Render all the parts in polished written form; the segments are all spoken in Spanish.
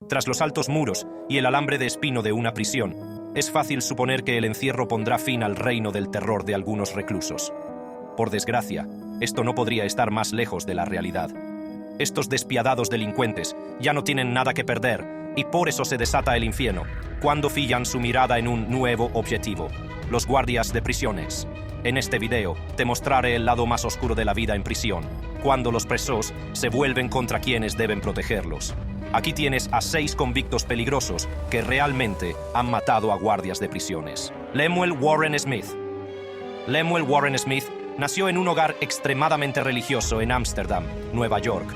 Tras los altos muros y el alambre de espino de una prisión, es fácil suponer que el encierro pondrá fin al reino del terror de algunos reclusos. Por desgracia, esto no podría estar más lejos de la realidad. Estos despiadados delincuentes ya no tienen nada que perder y por eso se desata el infierno, cuando fijan su mirada en un nuevo objetivo: los guardias de prisiones. En este video te mostraré el lado más oscuro de la vida en prisión, cuando los presos se vuelven contra quienes deben protegerlos. Aquí tienes a 6 convictos peligrosos que realmente han matado a guardias de prisiones. Lemuel Warren Smith. Lemuel Warren Smith nació en un hogar extremadamente religioso en Ámsterdam, Nueva York.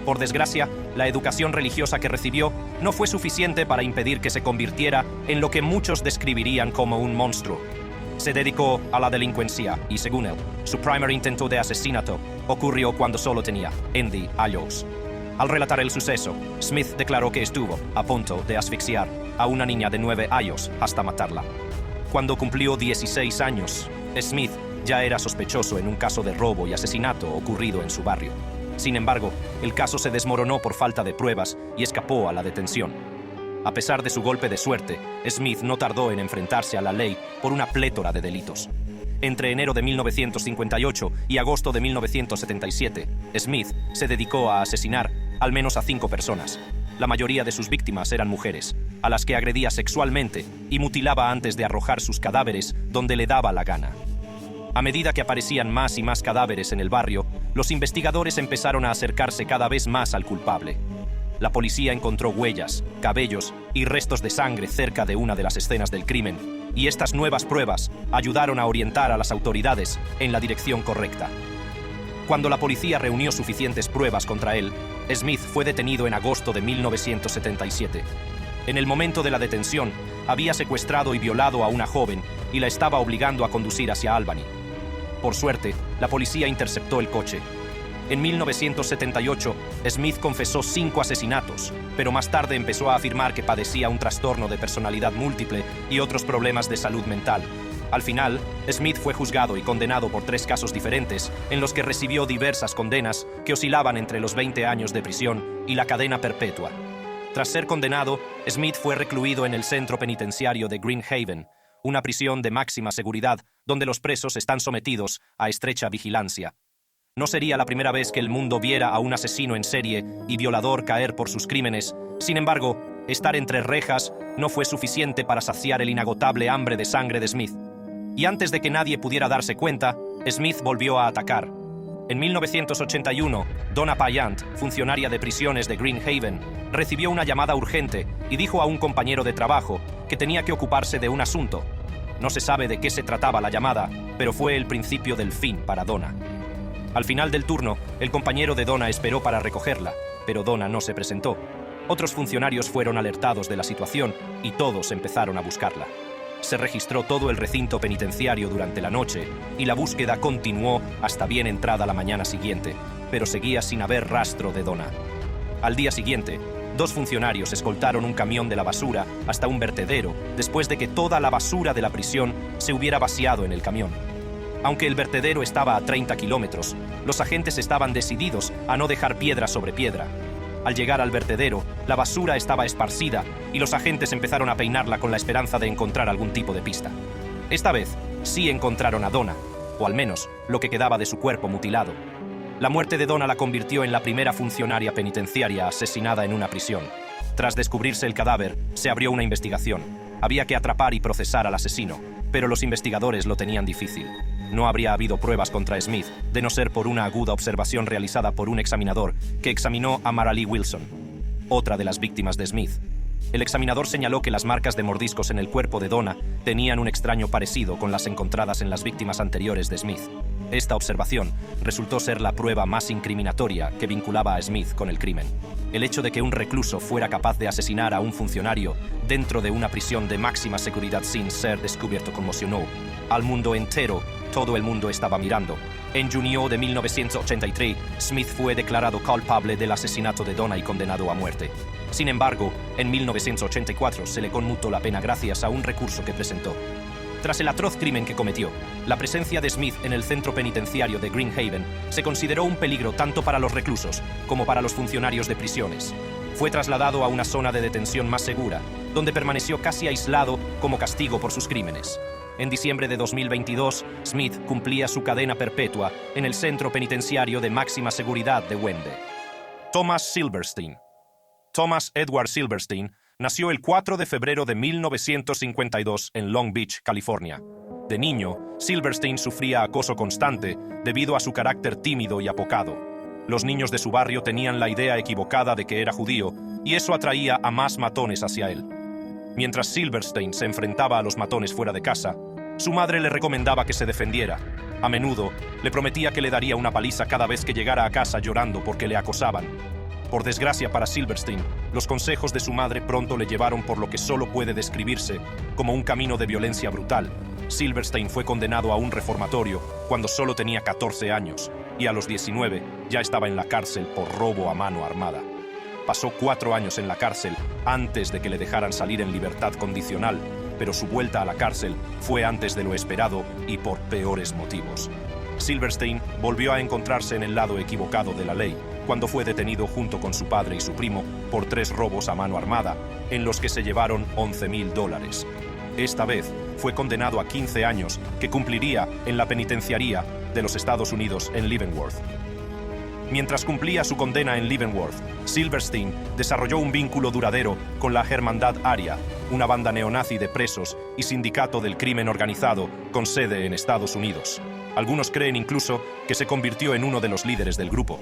Por desgracia, la educación religiosa que recibió no fue suficiente para impedir que se convirtiera en lo que muchos describirían como un monstruo. Se dedicó a la delincuencia y, según él, su primer intento de asesinato ocurrió cuando solo tenía 20 años. Al relatar el suceso, Smith declaró que estuvo a punto de asfixiar a una niña de 9 años hasta matarla. Cuando cumplió 16 años, Smith ya era sospechoso en un caso de robo y asesinato ocurrido en su barrio. Sin embargo, el caso se desmoronó por falta de pruebas y escapó a la detención. A pesar de su golpe de suerte, Smith no tardó en enfrentarse a la ley por una plétora de delitos. Entre enero de 1958 y agosto de 1977, Smith se dedicó a asesinar al menos a 5 personas. La mayoría de sus víctimas eran mujeres, a las que agredía sexualmente y mutilaba antes de arrojar sus cadáveres donde le daba la gana. A medida que aparecían más y más cadáveres en el barrio, los investigadores empezaron a acercarse cada vez más al culpable. La policía encontró huellas, cabellos y restos de sangre cerca de una de las escenas del crimen, y estas nuevas pruebas ayudaron a orientar a las autoridades en la dirección correcta. Cuando la policía reunió suficientes pruebas contra él, Smith fue detenido en agosto de 1977. En el momento de la detención, había secuestrado y violado a una joven y la estaba obligando a conducir hacia Albany. Por suerte, la policía interceptó el coche. En 1978, Smith confesó 5 asesinatos, pero más tarde empezó a afirmar que padecía un trastorno de personalidad múltiple y otros problemas de salud mental. Al final, Smith fue juzgado y condenado por 3 casos diferentes, en los que recibió diversas condenas que oscilaban entre los 20 años de prisión y la cadena perpetua. Tras ser condenado, Smith fue recluido en el centro penitenciario de Green Haven, una prisión de máxima seguridad donde los presos están sometidos a estrecha vigilancia. No sería la primera vez que el mundo viera a un asesino en serie y violador caer por sus crímenes. Sin embargo, estar entre rejas no fue suficiente para saciar el inagotable hambre de sangre de Smith. Y antes de que nadie pudiera darse cuenta, Smith volvió a atacar. En 1981, Donna Payant, funcionaria de prisiones de Green Haven, recibió una llamada urgente y dijo a un compañero de trabajo que tenía que ocuparse de un asunto. No se sabe de qué se trataba la llamada, pero fue el principio del fin para Donna. Al final del turno, el compañero de Donna esperó para recogerla, pero Donna no se presentó. Otros funcionarios fueron alertados de la situación y todos empezaron a buscarla. Se registró todo el recinto penitenciario durante la noche y la búsqueda continuó hasta bien entrada la mañana siguiente, pero seguía sin haber rastro de Donna. Al día siguiente, 2 funcionarios escoltaron un camión de la basura hasta un vertedero después de que toda la basura de la prisión se hubiera vaciado en el camión. Aunque el vertedero estaba a 30 kilómetros, los agentes estaban decididos a no dejar piedra sobre piedra. Al llegar al vertedero, la basura estaba esparcida y los agentes empezaron a peinarla con la esperanza de encontrar algún tipo de pista. Esta vez, sí encontraron a Donna, o al menos lo que quedaba de su cuerpo mutilado. La muerte de Donna la convirtió en la primera funcionaria penitenciaria asesinada en una prisión. Tras descubrirse el cadáver, se abrió una investigación. Había que atrapar y procesar al asesino, pero los investigadores lo tenían difícil. No habría habido pruebas contra Smith, de no ser por una aguda observación realizada por un examinador que examinó a Mara Lee Wilson, otra de las víctimas de Smith. El examinador señaló que las marcas de mordiscos en el cuerpo de Donna tenían un extraño parecido con las encontradas en las víctimas anteriores de Smith. Esta observación resultó ser la prueba más incriminatoria que vinculaba a Smith con el crimen. El hecho de que un recluso fuera capaz de asesinar a un funcionario dentro de una prisión de máxima seguridad sin ser descubierto conmocionó al mundo entero. Todo el mundo estaba mirando. En junio de 1983, Smith fue declarado culpable del asesinato de Donna y condenado a muerte. Sin embargo, en 1984 se le conmutó la pena gracias a un recurso que presentó. Tras el atroz crimen que cometió, la presencia de Smith en el centro penitenciario de Green Haven se consideró un peligro tanto para los reclusos como para los funcionarios de prisiones. fue trasladado a una zona de detención más segura, donde permaneció casi aislado como castigo por sus crímenes. En diciembre de 2022, Smith cumplía su cadena perpetua en el centro penitenciario de máxima seguridad de Wende. Thomas Silverstein. Thomas Edward Silverstein nació el 4 de febrero de 1952 en Long Beach, California. De niño, Silverstein sufría acoso constante debido a su carácter tímido y apocado. Los niños de su barrio tenían la idea equivocada de que era judío, y eso atraía a más matones hacia él. Mientras Silverstein se enfrentaba a los matones fuera de casa, su madre le recomendaba que se defendiera. A menudo, le prometía que le daría una paliza cada vez que llegara a casa llorando porque le acosaban. Por desgracia para Silverstein, los consejos de su madre pronto le llevaron por lo que solo puede describirse como un camino de violencia brutal. Silverstein fue condenado a un reformatorio cuando solo tenía 14 años, y a los 19 ya estaba en la cárcel por robo a mano armada. Pasó 4 años en la cárcel antes de que le dejaran salir en libertad condicional, pero su vuelta a la cárcel fue antes de lo esperado y por peores motivos. Silverstein volvió a encontrarse en el lado equivocado de la ley cuando fue detenido junto con su padre y su primo por 3 robos a mano armada, en los que se llevaron $11,000. Esta vez fue condenado a 15 años que cumpliría en la penitenciaría de los Estados Unidos en Leavenworth. Mientras cumplía su condena en Leavenworth, Silverstein desarrolló un vínculo duradero con la Hermandad Aria, una banda neonazi de presos y sindicato del crimen organizado con sede en Estados Unidos. Algunos creen incluso que se convirtió en uno de los líderes del grupo.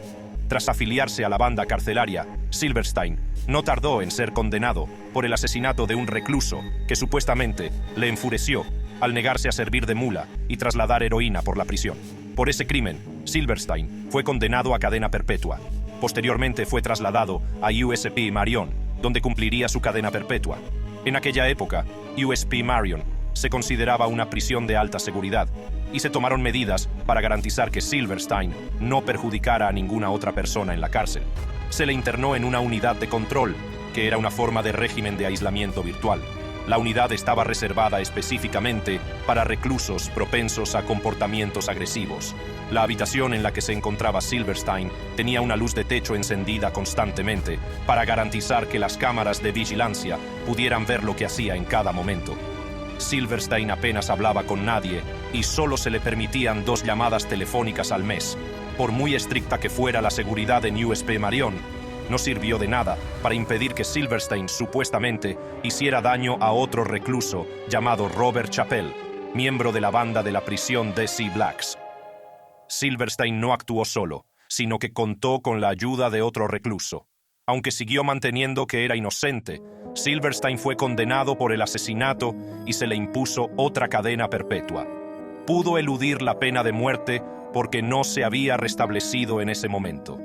Tras afiliarse a la banda carcelaria, Silverstein no tardó en ser condenado por el asesinato de un recluso que supuestamente le enfureció al negarse a servir de mula y trasladar heroína por la prisión. Por ese crimen, Silverstein fue condenado a cadena perpetua. Posteriormente fue trasladado a USP Marion, donde cumpliría su cadena perpetua. En aquella época, USP Marion se consideraba una prisión de alta seguridad y se tomaron medidas para garantizar que Silverstein no perjudicara a ninguna otra persona en la cárcel. Se le internó en una unidad de control, que era una forma de régimen de aislamiento virtual. La unidad estaba reservada específicamente para reclusos propensos a comportamientos agresivos. La habitación en la que se encontraba Silverstein tenía una luz de techo encendida constantemente para garantizar que las cámaras de vigilancia pudieran ver lo que hacía en cada momento. Silverstein apenas hablaba con nadie y solo se le permitían 2 llamadas telefónicas al mes. Por muy estricta que fuera la seguridad en USP Marion, no sirvió de nada para impedir que Silverstein supuestamente hiciera daño a otro recluso llamado Robert Chappell, miembro de la banda de la prisión DC Blacks. Silverstein no actuó solo, sino que contó con la ayuda de otro recluso. Aunque siguió manteniendo que era inocente, Silverstein fue condenado por el asesinato y se le impuso otra cadena perpetua. Pudo eludir la pena de muerte porque no se había restablecido en ese momento.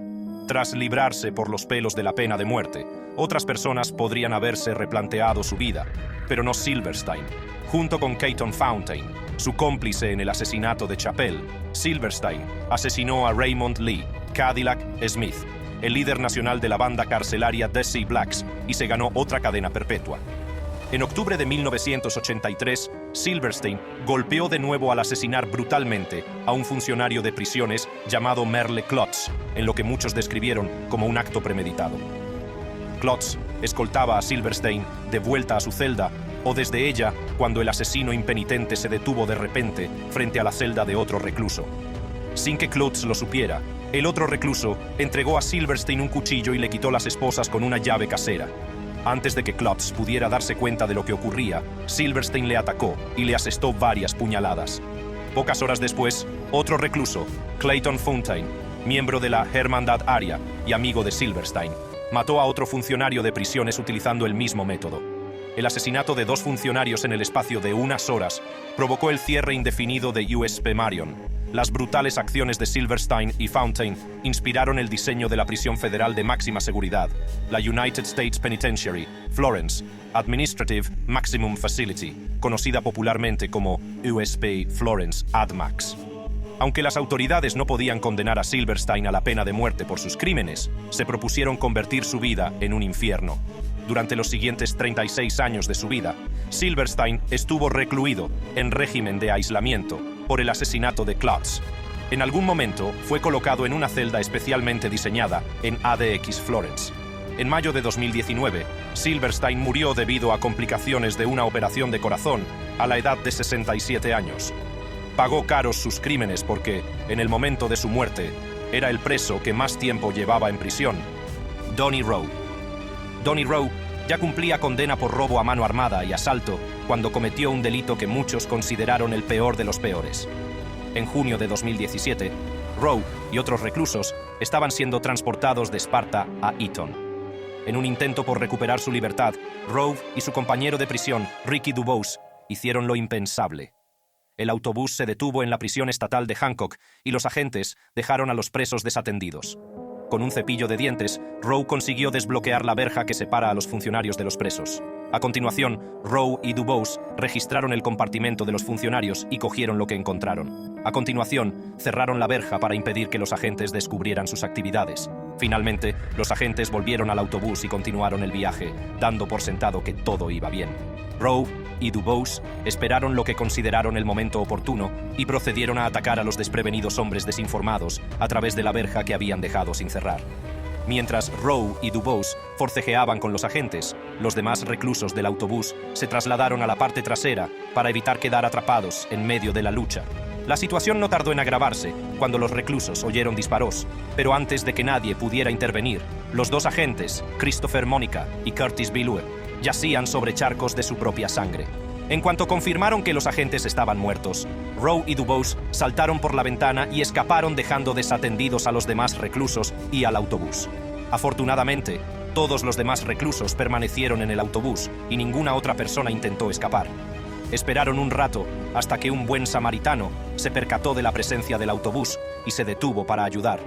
Tras librarse por los pelos de la pena de muerte, otras personas podrían haberse replanteado su vida, pero no Silverstein. Junto con Keaton Fountain, su cómplice en el asesinato de Chappell, Silverstein asesinó a Raymond Lee Cadillac Smith, el líder nacional de la banda carcelaria DC Blacks, y se ganó otra cadena perpetua. En octubre de 1983, Silverstein golpeó de nuevo al asesinar brutalmente a un funcionario de prisiones llamado Merle Klotz, en lo que muchos describieron como un acto premeditado. Klotz escoltaba a Silverstein de vuelta a su celda o desde ella cuando el asesino impenitente se detuvo de repente frente a la celda de otro recluso. Sin que Klotz lo supiera, el otro recluso entregó a Silverstein un cuchillo y le quitó las esposas con una llave casera. Antes de que Klotz pudiera darse cuenta de lo que ocurría, Silverstein le atacó y le asestó varias puñaladas. Pocas horas después, otro recluso, Clayton Fountain, miembro de la Hermandad Aria y amigo de Silverstein, mató a otro funcionario de prisiones utilizando el mismo método. El asesinato de 2 funcionarios en el espacio de unas horas provocó el cierre indefinido de USP Marion. Las brutales acciones de Silverstein y Fountain inspiraron el diseño de la prisión federal de máxima seguridad, la United States Penitentiary, Florence, Administrative Maximum Facility, conocida popularmente como USP Florence ADMAX. Aunque las autoridades no podían condenar a Silverstein a la pena de muerte por sus crímenes, se propusieron convertir su vida en un infierno. Durante los siguientes 36 años de su vida, Silverstein estuvo recluido en régimen de aislamiento por el asesinato de Klotz. En algún momento fue colocado en una celda especialmente diseñada en ADX Florence. En mayo de 2019, Silverstein murió debido a complicaciones de una operación de corazón a la edad de 67 años. Pagó caros sus crímenes porque, en el momento de su muerte, era el preso que más tiempo llevaba en prisión, Donny Rowe. Donny Rowe ya cumplía condena por robo a mano armada y asalto cuando cometió un delito que muchos consideraron el peor de los peores. En junio de 2017, Rowe y otros reclusos estaban siendo transportados de Esparta a Eton. En un intento por recuperar su libertad, Rowe y su compañero de prisión, Ricky Dubose, hicieron lo impensable. El autobús se detuvo en la prisión estatal de Hancock y los agentes dejaron a los presos desatendidos. Con un cepillo de dientes, Rowe consiguió desbloquear la verja que separa a los funcionarios de los presos. A continuación, Rowe y Dubose registraron el compartimento de los funcionarios y cogieron lo que encontraron. A continuación, cerraron la verja para impedir que los agentes descubrieran sus actividades. Finalmente, los agentes volvieron al autobús y continuaron el viaje, dando por sentado que todo iba bien. Rowe y Dubose esperaron lo que consideraron el momento oportuno y procedieron a atacar a los desprevenidos hombres desinformados a través de la verja que habían dejado sin cerrar. Mientras Rowe y Dubose forcejeaban con los agentes, los demás reclusos del autobús se trasladaron a la parte trasera para evitar quedar atrapados en medio de la lucha. La situación no tardó en agravarse cuando los reclusos oyeron disparos, pero antes de que nadie pudiera intervenir, los dos agentes, Christopher Monica y Curtis Billue, yacían sobre charcos de su propia sangre. En cuanto confirmaron que los agentes estaban muertos, Rowe y Dubose saltaron por la ventana y escaparon dejando desatendidos a los demás reclusos y al autobús. Afortunadamente, todos los demás reclusos permanecieron en el autobús y ninguna otra persona intentó escapar. Esperaron un rato hasta que un buen samaritano se percató de la presencia del autobús y se detuvo para ayudar.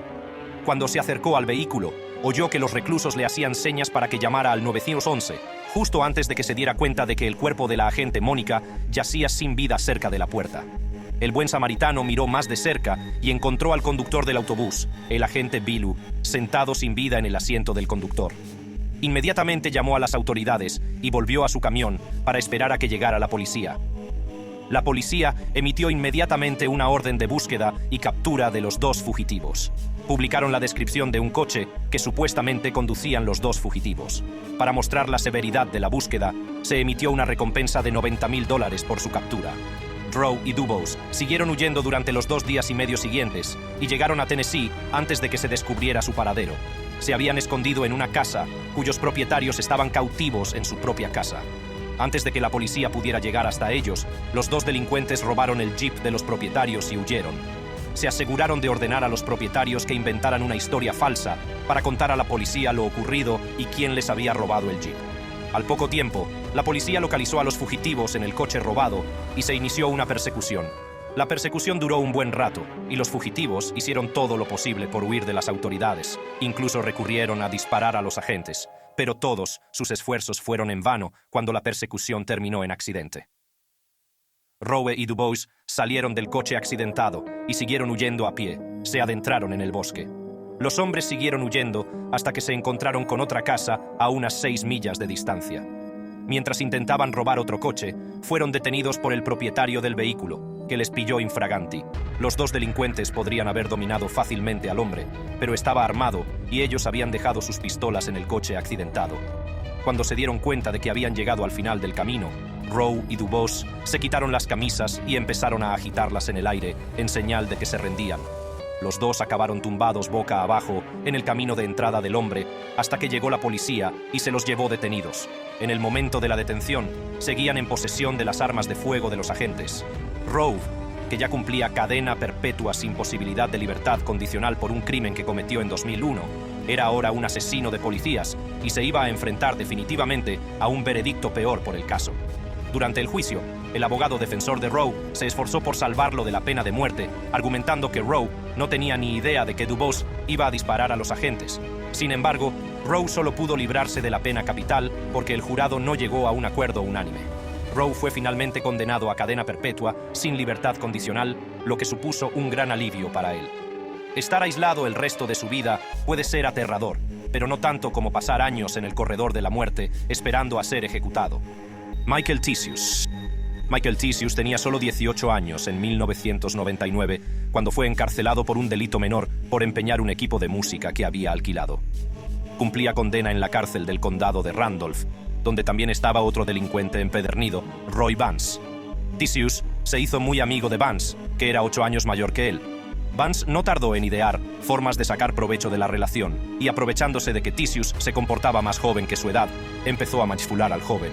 Cuando se acercó al vehículo, oyó que los reclusos le hacían señas para que llamara al 911, justo antes de que se diera cuenta de que el cuerpo de la agente Mónica yacía sin vida cerca de la puerta. El buen samaritano miró más de cerca y encontró al conductor del autobús, el agente Billue, sentado sin vida en el asiento del conductor. Inmediatamente llamó a las autoridades y volvió a su camión para esperar a que llegara la policía. La policía emitió inmediatamente una orden de búsqueda y captura de los dos fugitivos. Publicaron la descripción de un coche que supuestamente conducían los dos fugitivos. Para mostrar la severidad de la búsqueda, se emitió una recompensa de $90,000 por su captura. Rowe y Dubose siguieron huyendo durante los 2 días y medio siguientes y llegaron a Tennessee antes de que se descubriera su paradero. Se habían escondido en una casa cuyos propietarios estaban cautivos en su propia casa. Antes de que la policía pudiera llegar hasta ellos, los dos delincuentes robaron el jeep de los propietarios y huyeron. Se aseguraron de ordenar a los propietarios que inventaran una historia falsa para contar a la policía lo ocurrido y quién les había robado el jeep. Al poco tiempo, la policía localizó a los fugitivos en el coche robado y se inició una persecución. La persecución duró un buen rato y los fugitivos hicieron todo lo posible por huir de las autoridades. Incluso recurrieron a disparar a los agentes, pero todos sus esfuerzos fueron en vano cuando la persecución terminó en accidente. Rowe y Dubose salieron del coche accidentado y siguieron huyendo a pie. Se adentraron en el bosque. Los hombres siguieron huyendo hasta que se encontraron con otra casa a unas 6 millas de distancia. Mientras intentaban robar otro coche, fueron detenidos por el propietario del vehículo, que les pilló infraganti. Los dos delincuentes podrían haber dominado fácilmente al hombre, pero estaba armado y ellos habían dejado sus pistolas en el coche accidentado. Cuando se dieron cuenta de que habían llegado al final del camino, Rowe y Dubose se quitaron las camisas y empezaron a agitarlas en el aire en señal de que se rendían. Los dos acabaron tumbados boca abajo en el camino de entrada del hombre hasta que llegó la policía y se los llevó detenidos. En el momento de la detención, seguían en posesión de las armas de fuego de los agentes. Rowe, que ya cumplía cadena perpetua sin posibilidad de libertad condicional por un crimen que cometió en 2001, era ahora un asesino de policías y se iba a enfrentar definitivamente a un veredicto peor por el caso. Durante el juicio, el abogado defensor de Rowe se esforzó por salvarlo de la pena de muerte, argumentando que Rowe no tenía ni idea de que Dubose iba a disparar a los agentes. Sin embargo, Rowe solo pudo librarse de la pena capital porque el jurado no llegó a un acuerdo unánime. Rowe fue finalmente condenado a cadena perpetua sin libertad condicional, lo que supuso un gran alivio para él. Estar aislado el resto de su vida puede ser aterrador, pero no tanto como pasar años en el corredor de la muerte esperando a ser ejecutado. Michael Tisius. Michael Tisius tenía solo 18 años en 1999, cuando fue encarcelado por un delito menor por empeñar un equipo de música que había alquilado. cumplía condena en la cárcel del condado de Randolph, donde también estaba otro delincuente empedernido, Roy Vance. Theseus se hizo muy amigo de Vance, que era 8 años mayor que él. Vance no tardó en idear formas de sacar provecho de la relación, y aprovechándose de que Theseus se comportaba más joven que su edad, empezó a manipular al joven.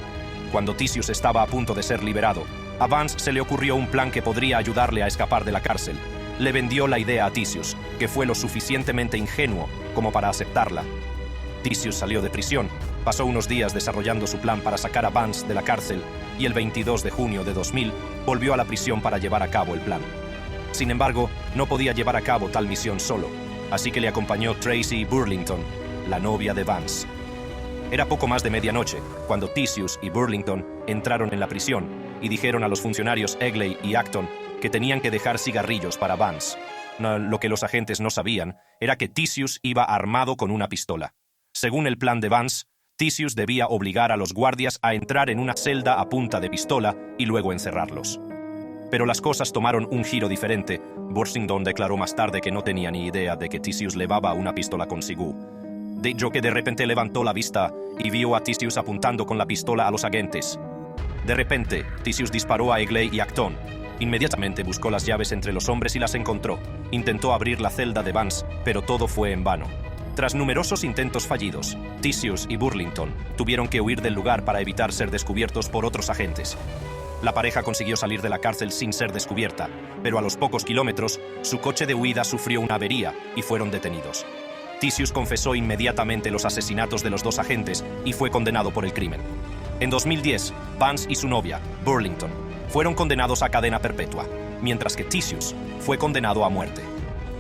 Cuando Theseus estaba a punto de ser liberado, a Vance se le ocurrió un plan que podría ayudarle a escapar de la cárcel. Le vendió la idea a Theseus, que fue lo suficientemente ingenuo como para aceptarla. Theseus salió de prisión, pasó unos días desarrollando su plan para sacar a Vance de la cárcel y el 22 de junio de 2000 volvió a la prisión para llevar a cabo el plan. Sin embargo, no podía llevar a cabo tal misión solo, así que le acompañó Tracy Burlington, la novia de Vance. Era poco más de medianoche cuando Theseus y Burlington entraron en la prisión y dijeron a los funcionarios Egley y Acton que tenían que dejar cigarrillos para Vance. Lo que los agentes no sabían era que Theseus iba armado con una pistola. Según el plan de Vance, Theseus debía obligar a los guardias a entrar en una celda a punta de pistola y luego encerrarlos. Pero las cosas tomaron un giro diferente. Burlington declaró más tarde que no tenía ni idea de que Theseus llevaba una pistola consigo. Dijo que de repente levantó la vista y vio a Theseus apuntando con la pistola a los agentes. De repente, Theseus disparó a Egley y Acton. Inmediatamente buscó las llaves entre los hombres y las encontró. Intentó abrir la celda de Vance, pero todo fue en vano. Tras numerosos intentos fallidos, Theseus y Burlington tuvieron que huir del lugar para evitar ser descubiertos por otros agentes. La pareja consiguió salir de la cárcel sin ser descubierta, pero a los pocos kilómetros, su coche de huida sufrió una avería y fueron detenidos. Theseus confesó inmediatamente los asesinatos de los 2 agentes y fue condenado por el crimen. En 2010, Vance y su novia, Burlington, fueron condenados a cadena perpetua, mientras que Theseus fue condenado a muerte.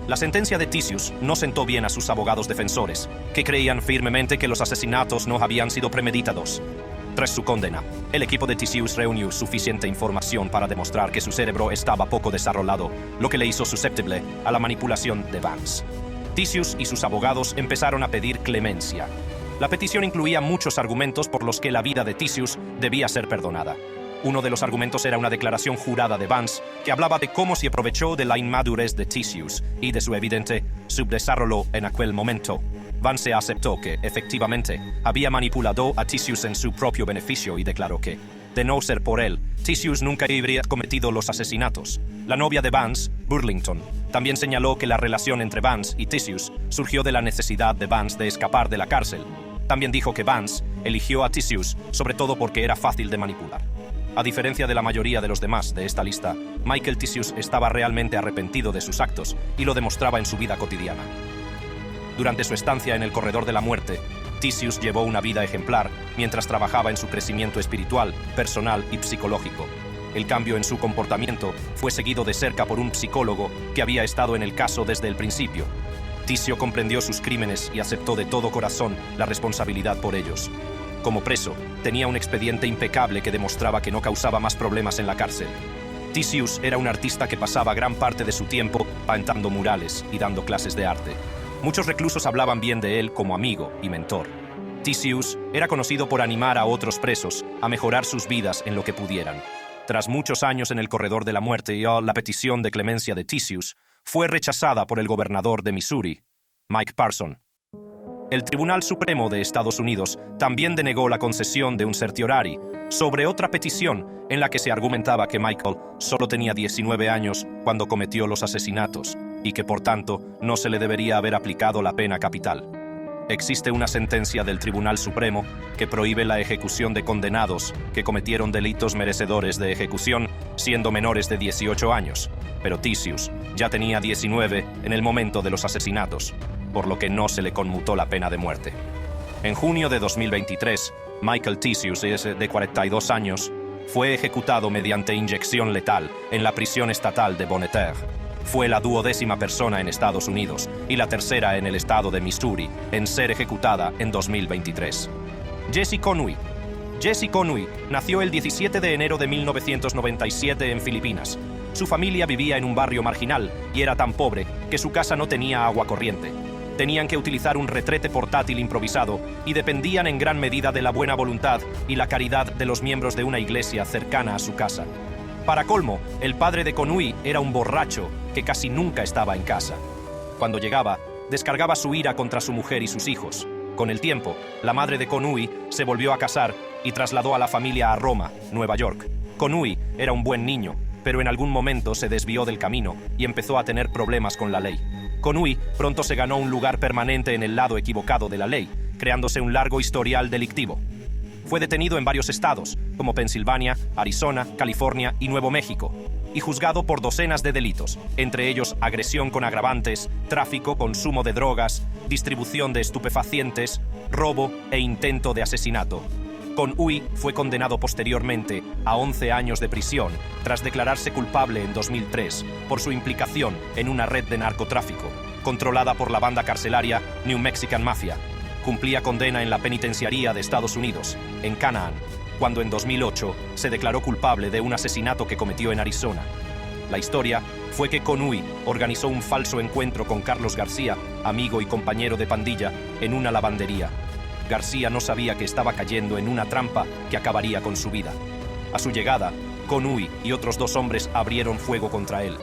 La sentencia de Theseus no sentó bien a sus abogados defensores, que creían firmemente que los asesinatos no habían sido premeditados. Tras su condena, el equipo de Theseus reunió suficiente información para demostrar que su cerebro estaba poco desarrollado, lo que le hizo susceptible a la manipulación de Vance. Theseus y sus abogados empezaron a pedir clemencia. La petición incluía muchos argumentos por los que la vida de Theseus debía ser perdonada. Uno de los argumentos era una declaración jurada de Vance que hablaba de cómo se aprovechó de la inmadurez de Theseus y de su evidente subdesarrollo en aquel momento. Vance aceptó que, efectivamente, había manipulado a Theseus en su propio beneficio y declaró que, de no ser por él, Theseus nunca habría cometido los asesinatos. La novia de Vance, Burlington, también señaló que la relación entre Vance y Theseus surgió de la necesidad de Vance de escapar de la cárcel. También dijo que Vance eligió a Theseus sobre todo porque era fácil de manipular. A diferencia de la mayoría de los demás de esta lista, Michael Theseus estaba realmente arrepentido de sus actos y lo demostraba en su vida cotidiana. Durante su estancia en el corredor de la muerte, Theseus llevó una vida ejemplar mientras trabajaba en su crecimiento espiritual, personal y psicológico. El cambio en su comportamiento fue seguido de cerca por un psicólogo que había estado en el caso desde el principio. Theseus comprendió sus crímenes y aceptó de todo corazón la responsabilidad por ellos. Como preso, tenía un expediente impecable que demostraba que no causaba más problemas en la cárcel. Theseus era un artista que pasaba gran parte de su tiempo pintando murales y dando clases de arte. Muchos reclusos hablaban bien de él como amigo y mentor. Theseus era conocido por animar a otros presos a mejorar sus vidas en lo que pudieran. Tras muchos años en el corredor de la muerte, la petición de clemencia de Theseus fue rechazada por el gobernador de Missouri, Mike Parson. El Tribunal Supremo de Estados Unidos también denegó la concesión de un certiorari sobre otra petición en la que se argumentaba que Michael solo tenía 19 años cuando cometió los asesinatos y que, por tanto, no se le debería haber aplicado la pena capital. Existe una sentencia del Tribunal Supremo que prohíbe la ejecución de condenados que cometieron delitos merecedores de ejecución siendo menores de 18 años, pero Theseus ya tenía 19 en el momento de los asesinatos, por lo que no se le conmutó la pena de muerte. En junio de 2023, Michael Theseus, de 42 años, fue ejecutado mediante inyección letal en la prisión estatal de Bonne Terre. Fue la 12ª persona en Estados Unidos y la 3ª en el estado de Missouri en ser ejecutada en 2023. Jesse Conway. Jesse Conway nació el 17 de enero de 1997 en Filipinas. Su familia vivía en un barrio marginal y era tan pobre que su casa no tenía agua corriente. Tenían que utilizar un retrete portátil improvisado y dependían en gran medida de la buena voluntad y la caridad de los miembros de una iglesia cercana a su casa. Para colmo, el padre de Conway era un borracho que casi nunca estaba en casa. Cuando llegaba, descargaba su ira contra su mujer y sus hijos. Con el tiempo, la madre de Conwy se volvió a casar y trasladó a la familia a Roma, Nueva York. Conwy era un buen niño, pero en algún momento se desvió del camino y empezó a tener problemas con la ley. Conwy pronto se ganó un lugar permanente en el lado equivocado de la ley, creándose un largo historial delictivo. Fue detenido en varios estados, como Pensilvania, Arizona, California y Nuevo México, y juzgado por docenas de delitos, entre ellos agresión con agravantes, tráfico, consumo de drogas, distribución de estupefacientes, robo e intento de asesinato. Conwy fue condenado posteriormente a 11 años de prisión tras declararse culpable en 2003 por su implicación en una red de narcotráfico, controlada por la banda carcelaria New Mexican Mafia. Cumplía condena en la penitenciaría de Estados Unidos, en Canaan, cuando en 2008 se declaró culpable de un asesinato que cometió en Arizona. La historia fue que Conwy organizó un falso encuentro con Carlos García, amigo y compañero de pandilla, en una lavandería. García no sabía que estaba cayendo en una trampa que acabaría con su vida. A su llegada, Conwy y otros 2 hombres abrieron fuego contra él.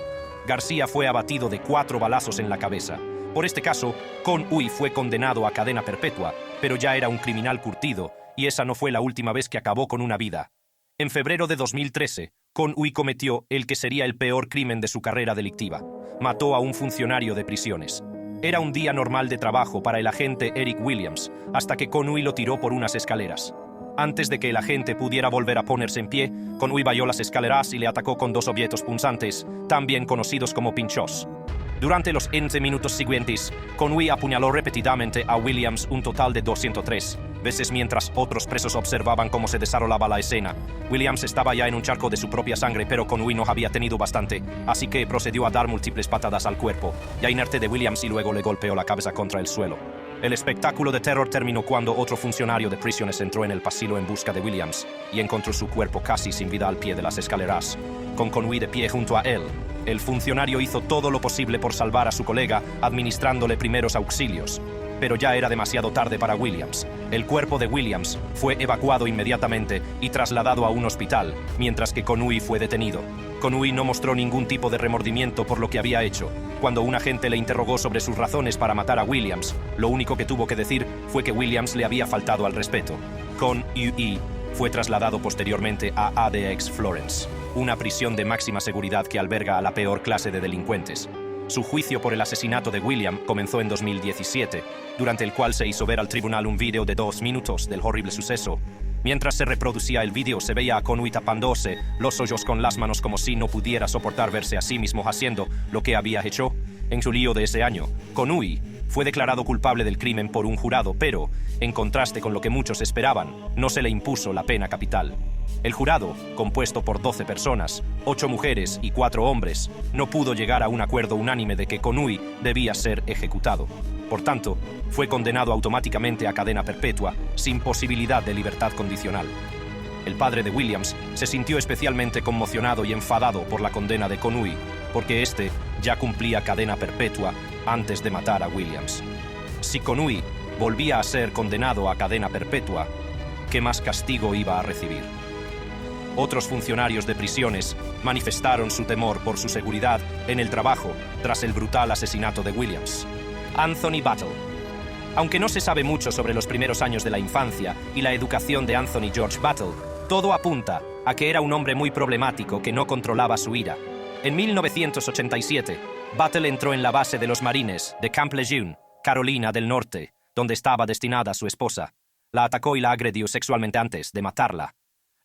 García fue abatido de 4 balazos en la cabeza. Por este caso, Conwy fue condenado a cadena perpetua, pero ya era un criminal curtido, y esa no fue la última vez que acabó con una vida. En febrero de 2013, Conwy cometió el que sería el peor crimen de su carrera delictiva. Mató a un funcionario de prisiones. Era un día normal de trabajo para el agente Eric Williams, hasta que Conwy lo tiró por unas escaleras. Antes de que el agente pudiera volver a ponerse en pie, Conwy bajó las escaleras y le atacó con 2 objetos punzantes, también conocidos como pinchos. Durante los 11 minutos siguientes, Conwy apuñaló repetidamente a Williams un total de 203 veces mientras otros presos observaban cómo se desarrollaba la escena. Williams estaba ya en un charco de su propia sangre, pero Conwy no había tenido bastante, así que procedió a dar múltiples patadas al cuerpo, ya inerte de Williams, y luego le golpeó la cabeza contra el suelo. El espectáculo de terror terminó cuando otro funcionario de prisiones entró en el pasillo en busca de Williams y encontró su cuerpo casi sin vida al pie de las escaleras, con Conwy de pie junto a él. El funcionario hizo todo lo posible por salvar a su colega, administrándole primeros auxilios. Pero ya era demasiado tarde para Williams. El cuerpo de Williams fue evacuado inmediatamente y trasladado a un hospital, mientras que Conwy fue detenido. Conwy no mostró ningún tipo de remordimiento por lo que había hecho. Cuando un agente le interrogó sobre sus razones para matar a Williams, lo único que tuvo que decir fue que Williams le había faltado al respeto. Conwy fue trasladado posteriormente a ADX Florence, una prisión de máxima seguridad que alberga a la peor clase de delincuentes. Su juicio por el asesinato de William comenzó en 2017, durante el cual se hizo ver al tribunal un vídeo de 2 minutos del horrible suceso. Mientras se reproducía el vídeo, se veía a Conwy tapándose los ojos con las manos como si no pudiera soportar verse a sí mismo haciendo lo que había hecho. En julio de ese año, Conwy fue declarado culpable del crimen por un jurado, pero, en contraste con lo que muchos esperaban, no se le impuso la pena capital. El jurado, compuesto por 12 personas, 8 mujeres y 4 hombres, no pudo llegar a un acuerdo unánime de que Conwy debía ser ejecutado. Por tanto, fue condenado automáticamente a cadena perpetua, sin posibilidad de libertad condicional. El padre de Williams se sintió especialmente conmocionado y enfadado por la condena de Conwy, porque éste ya cumplía cadena perpetua antes de matar a Williams. Si Conwy volvía a ser condenado a cadena perpetua, ¿qué más castigo iba a recibir? Otros funcionarios de prisiones manifestaron su temor por su seguridad en el trabajo tras el brutal asesinato de Williams. Anthony Battle. Aunque no se sabe mucho sobre los primeros años de la infancia y la educación de Anthony George Battle, todo apunta a que era un hombre muy problemático que no controlaba su ira. En 1987, Battle entró en la base de los marines de Camp Lejeune, Carolina del Norte, donde estaba destinada su esposa. La atacó y la agredió sexualmente antes de matarla.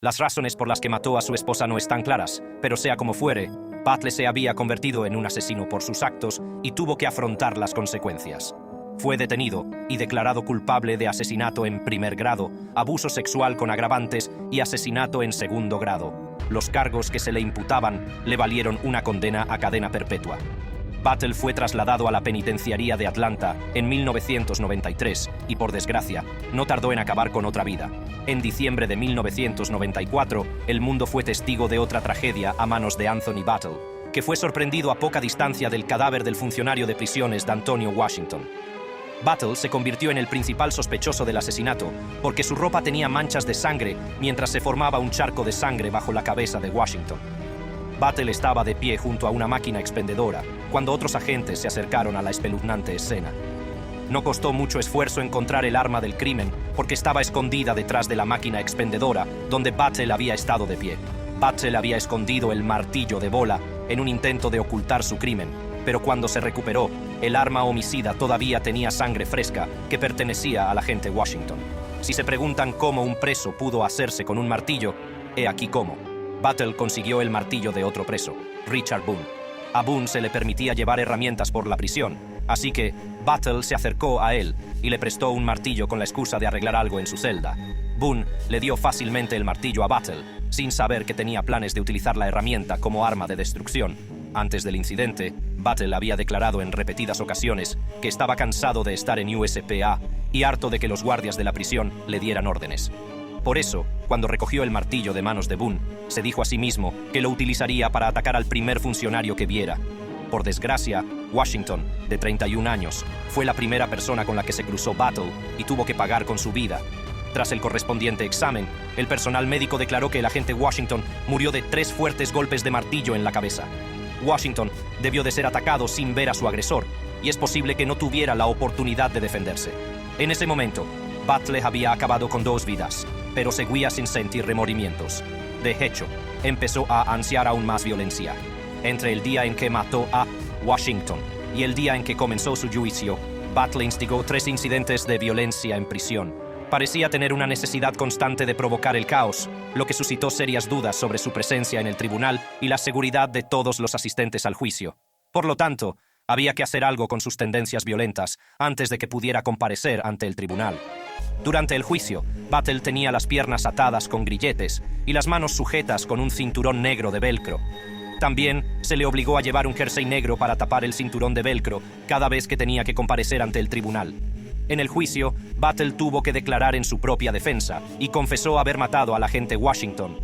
Las razones por las que mató a su esposa no están claras, pero sea como fuere, Battle se había convertido en un asesino por sus actos y tuvo que afrontar las consecuencias. Fue detenido y declarado culpable de asesinato en primer grado, abuso sexual con agravantes y asesinato en segundo grado. Los cargos que se le imputaban le valieron una condena a cadena perpetua. Battle fue trasladado a la penitenciaría de Atlanta en 1993 y, por desgracia, no tardó en acabar con otra vida. En diciembre de 1994, el mundo fue testigo de otra tragedia a manos de Anthony Battle, que fue sorprendido a poca distancia del cadáver del funcionario de prisiones D'Antonio Washington. Battle se convirtió en el principal sospechoso del asesinato porque su ropa tenía manchas de sangre mientras se formaba un charco de sangre bajo la cabeza de Washington. Battle estaba de pie junto a una máquina expendedora cuando otros agentes se acercaron a la espeluznante escena. No costó mucho esfuerzo encontrar el arma del crimen, porque estaba escondida detrás de la máquina expendedora donde Battle había estado de pie. Battle había escondido el martillo de bola en un intento de ocultar su crimen, pero cuando se recuperó, el arma homicida todavía tenía sangre fresca que pertenecía al agente Washington. Si se preguntan cómo un preso pudo hacerse con un martillo, he aquí cómo. Battle consiguió el martillo de otro preso, Richard Boone. A Boone se le permitía llevar herramientas por la prisión, así que Battle se acercó a él y le prestó un martillo con la excusa de arreglar algo en su celda. Boone le dio fácilmente el martillo a Battle, sin saber que tenía planes de utilizar la herramienta como arma de destrucción. Antes del incidente, Battle había declarado en repetidas ocasiones que estaba cansado de estar en USPA y harto de que los guardias de la prisión le dieran órdenes. Por eso, cuando recogió el martillo de manos de Boone, se dijo a sí mismo que lo utilizaría para atacar al primer funcionario que viera. Por desgracia, Washington, de 31 años, fue la primera persona con la que se cruzó Battle y tuvo que pagar con su vida. Tras el correspondiente examen, el personal médico declaró que el agente Washington murió de 3 fuertes golpes de martillo en la cabeza. Washington debió de ser atacado sin ver a su agresor, y es posible que no tuviera la oportunidad de defenderse. En ese momento, Battle había acabado con 2 vidas, pero seguía sin sentir remordimientos. De hecho, empezó a ansiar aún más violencia. Entre el día en que mató a Washington y el día en que comenzó su juicio, Battle instigó 3 incidentes de violencia en prisión. Parecía tener una necesidad constante de provocar el caos, lo que suscitó serias dudas sobre su presencia en el tribunal y la seguridad de todos los asistentes al juicio. Por lo tanto, había que hacer algo con sus tendencias violentas antes de que pudiera comparecer ante el tribunal. Durante el juicio, Battle tenía las piernas atadas con grilletes y las manos sujetas con un cinturón negro de velcro. También se le obligó a llevar un jersey negro para tapar el cinturón de velcro cada vez que tenía que comparecer ante el tribunal. En el juicio, Battle tuvo que declarar en su propia defensa y confesó haber matado al agente Washington.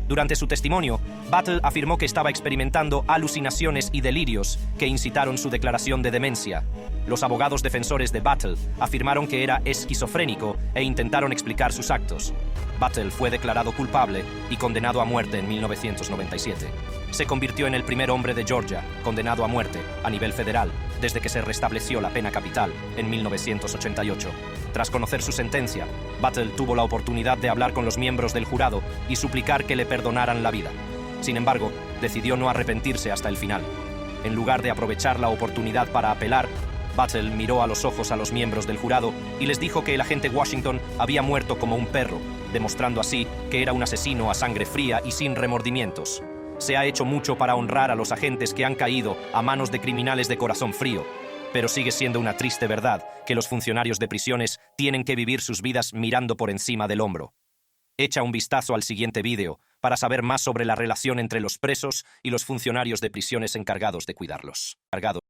Durante su testimonio, Battle afirmó que estaba experimentando alucinaciones y delirios que incitaron su declaración de demencia. Los abogados defensores de Battle afirmaron que era esquizofrénico e intentaron explicar sus actos. Battle fue declarado culpable y condenado a muerte en 1997. Se convirtió en el primer hombre de Georgia condenado a muerte a nivel federal desde que se restableció la pena capital en 1988. Tras conocer su sentencia, Battle tuvo la oportunidad de hablar con los miembros del jurado y suplicar que le perdonaran la vida. Sin embargo, decidió no arrepentirse hasta el final. En lugar de aprovechar la oportunidad para apelar, Battle miró a los ojos a los miembros del jurado y les dijo que el agente Washington había muerto como un perro, demostrando así que era un asesino a sangre fría y sin remordimientos. Se ha hecho mucho para honrar a los agentes que han caído a manos de criminales de corazón frío, pero sigue siendo una triste verdad que los funcionarios de prisiones tienen que vivir sus vidas mirando por encima del hombro. Echa un vistazo al siguiente vídeo para saber más sobre la relación entre los presos y los funcionarios de prisiones encargados de cuidarlos.